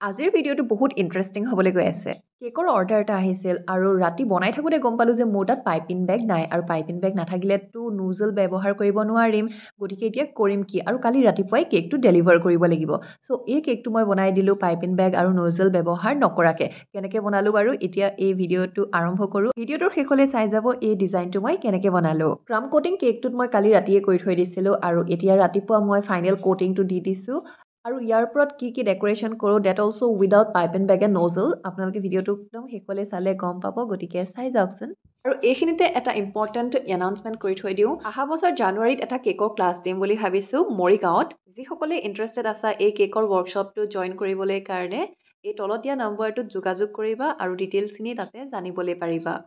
আজিৰ ভিডিঅ'টো বহুত ইণ্টাৰেষ্টিং হ'বলৈ গৈ আছে। কেকৰ অৰ্ডাৰ এটা আহিছিল আৰু ৰাতি বনাই থাকোঁতে গম পালোঁ যে মোৰ তাত পাইপিং বেগ নাই আৰু পাইপিং বেগ নাথাকিলেতো নুজল ব্যৱহাৰ কৰিব নোৱাৰিম। গতিকে এতিয়া কৰিম কি আৰু কালি ৰাতিপুৱাই কেকটো ডেলিভাৰ কৰিব লাগিব। চ' এই কেকটো মই বনাই দিলোঁ পাইপিং বেগ আৰু নুজল ব্যৱহাৰ নকৰাকৈ। কেনেকৈ বনালোঁ বাৰু এতিয়া এই ভিডিঅ'টো আৰম্ভ কৰোঁ। ভিডিঅ'টোৰ শেষলৈ চাই যাব এই ডিজাইনটো মই কেনেকৈ বনালোঁ। ক্ৰাম কোটিং কেকটোত মই কালি ৰাতিয়ে কৰি থৈ দিছিলোঁ আৰু এতিয়া ৰাতিপুৱা মই ফাইনেল কোটিংটো দি দিছোঁ। আৰু ইয়াৰ ওপৰত কি ডেক'ৰেশ্যন কৰোঁ that also' without pipe and bag and nozzle আপোনালোকে ভিডিঅ'টো একদম শেষলৈ চালে গম পাব গতিকে চাই যাওকচোন আৰু এইখিনিতে এটা ইম্পৰ্টেণ্ট এনাউন্সমেণ্ট কৰি থৈ দিওঁ অহা বছৰ জানুৱাৰীত এটা কেকৰ ক্লাছ দিম বুলি ভাবিছোঁ মৰিগাঁৱত যিসকলে ইণ্টাৰেষ্টেড আছা এই কেকৰ ৱৰ্কশ্বপটো জইন কৰিবলৈ কাৰণে এই তলত দিয়া নম্বৰটোত যোগাযোগ কৰিবা আৰু ডিটেইলছখিনি তাতে জানিবলৈ পাৰিবা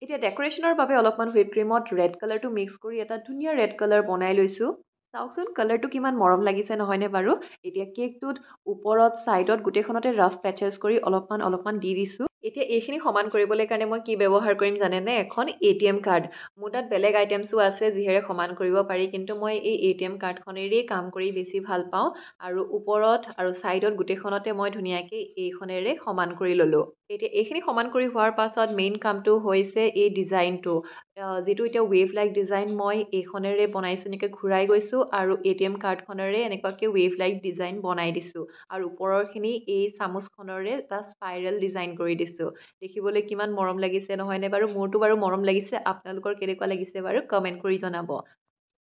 এতিয়া ডেক'ৰেশ্যনৰ বাবে অলপমান হুইপ ক্ৰীমত ৰেড কালাৰটো মিক্স কৰি এটা ধুনীয়া ৰেড কালাৰ বনাই লৈছোঁ চাওকচোন কালাৰটো কিমান মৰম লাগিছে নহয়নে বাৰু এতিয়া কেকটোত ওপৰত ছাইডত গোটেইখনতে ৰাফ পেচেছ কৰি অলপমান দি দিছোঁ এতিয়া এইখিনি সমান কৰিবলৈ কাৰণে মই কি ব্যৱহাৰ কৰিম জানেনে এখন ATM কাৰ্ড মোৰ তাত বেলেগ আইটেমছো আছে যিহেৰে সমান কৰিব পাৰি কিন্তু মই এই ATM কাৰ্ডখনেৰেই কাম কৰি বেছি ভাল পাওঁ আৰু ওপৰত আৰু ছাইডত গোটেইখনতে মই ধুনীয়াকৈ এইখনেৰে সমান কৰি ল'লোঁ এতিয়া এইখিনি সমান কৰি হোৱাৰ পাছত মেইন কামটো হৈছে এই ডিজাইনটো যিটো এতিয়া ৱেভ লাইক ডিজাইন মই এইখনেৰে বনাইছোঁ এনেকৈ ঘূৰাই গৈছোঁ আৰু ATM কাৰ্ডখনেৰে এনেকুৱাকৈ ৱেভ লাইক ডিজাইন বনাই দিছোঁ আৰু ওপৰৰখিনি এই চামুচখনৰে এটা স্পাইৰেল ডিজাইন কৰি দিছোঁ দেখিবলৈ কিমান মৰম লাগিছে নহয়নে বাৰু মোৰতো বাৰু মৰম লাগিছে আপোনালোকৰ কেনেকুৱা লাগিছে বাৰু কমেণ্ট কৰি জনাব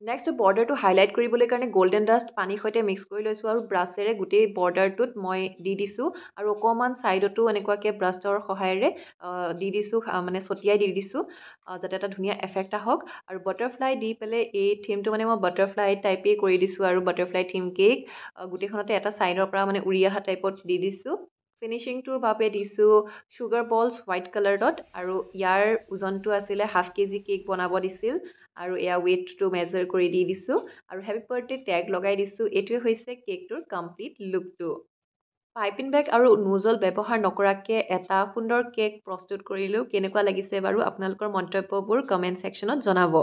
নেক্সট বৰ্ডাৰটো হাইলাইট কৰিবলৈ কাৰণে গল্ডেন ডাষ্ট পানীৰ সৈতে মিক্স কৰি লৈছোঁ আৰু ব্ৰাছেৰে গোটেই বৰ্ডাৰটোত মই দি দিছোঁ আৰু অকণমান ছাইডতো এনেকুৱাকৈ ব্ৰাছৰ সহায়েৰে দি দিছোঁ মানে ছটিয়াই দি দিছোঁ যাতে এটা ধুনীয়া এফেক্ট আহক আৰু বাটাৰফ্লাই দি পেলাই এই থিমটো মানে মই বাটাৰফ্লাই টাইপেই কৰি দিছোঁ আৰু বাটাৰফ্লাই থিম কেক গোটেইখনতে এটা ছাইডৰ পৰা মানে উৰি অহা টাইপত দি দিছোঁ ফিনিচিংটোৰ বাবে দিছোঁ চুগাৰ বলছ হোৱাইট কালাৰত আৰু ইয়াৰ ওজনটো আছিলে হাফ কেজি কেক বনাব দিছিল আৰু এয়া ৱেইটটো মেজাৰ কৰি দি দিছোঁ আৰু হেপী বাৰ্থডে টেগ লগাই দিছোঁ এইটোৱে হৈছে কেকটোৰ কমপ্লিট লুকটো পাইপিং বেগ আৰু নুজল ব্যৱহাৰ নকৰাকৈ এটা সুন্দৰ কেক প্ৰস্তুত কৰিলোঁ কেনেকুৱা লাগিছে বাৰু আপোনালোকৰ মন্তব্যবোৰ কমেণ্ট ছেকশ্যনত জনাব